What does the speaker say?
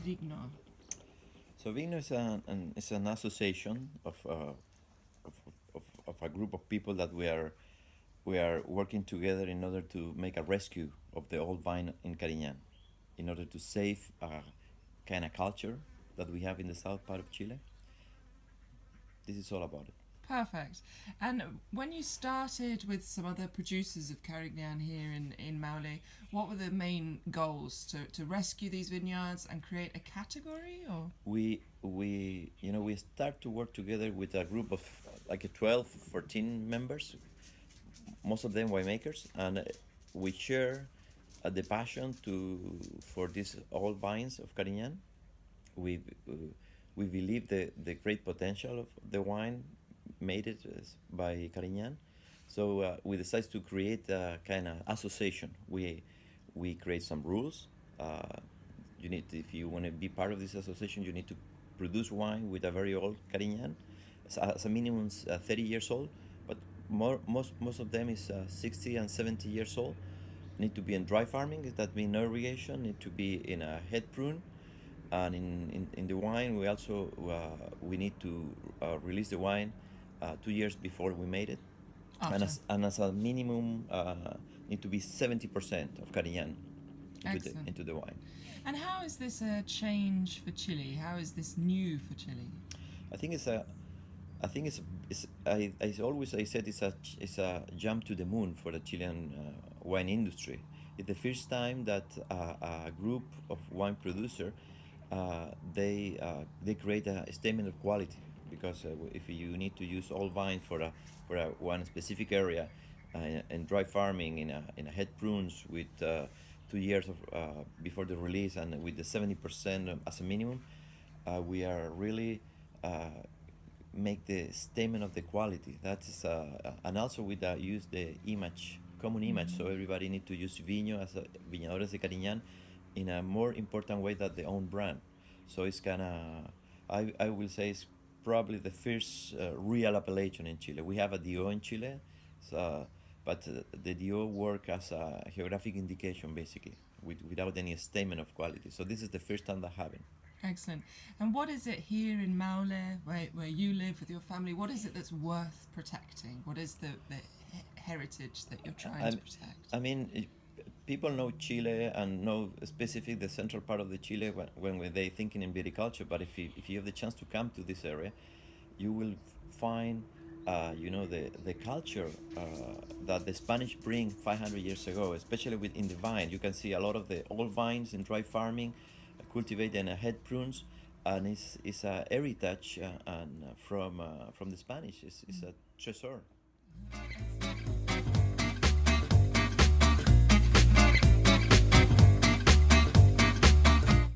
Vigno? So Vigno is an association of a group of people that we are working together in order to make a rescue of the old vine in Carignan, in order to save a kind of culture that we have in the south part of Chile. This is all about it. Perfect. And when you started with some other producers of Carignan here in Maule, what were the main goals? To rescue these vineyards and create a category, or? We start to work together with a group of like 12, 14 members, most of them winemakers, and we share the passion for these old vines of Carignan. We believe the great potential of the wine made it by Carignan, so we decided to create a kind of association. We create some rules. If you want to be part of this association, you need to produce wine with a very old Carignan, as a minimum 30 years old, but most of them is 60 and 70 years old. Need to be in dry farming, that means no irrigation. Need to be in a head prune, and in the wine we also we need to release the wine 2 years before we made it. And as a minimum need to be 70% of Carignan into the wine. And how is this a change for Chile? How is this new for Chile? I think it's a jump to the moon for the Chilean wine industry. It's the first time that a group of wine producer they create a statement of quality, because if you need to use old vine for one specific area and dry farming in a head prunes with 2 years before the release, and with the 70% as a minimum, we are really make the statement of the quality. That's and also we use the common image. So everybody need to use Vigno as a Viñadores de Carignan in a more important way than the own brand. So it's I will say it's probably the first real appellation in Chile. We have a DO in Chile, but the DO work as a geographic indication basically, without any statement of quality. So this is the first time that happened. Excellent. And what is it here in Maule, where you live with your family, what is it that's worth protecting? What is the heritage that you're trying to protect? I mean, people know Chile and know specifically the central part of the Chile when they're thinking in viticulture, but if you have the chance to come to this area, you will find the culture that the Spanish bring 500 years ago, especially in the vine. You can see a lot of the old vines in dry farming, cultivated in head prunes, and it's a heritage and from the Spanish. It's a treasure.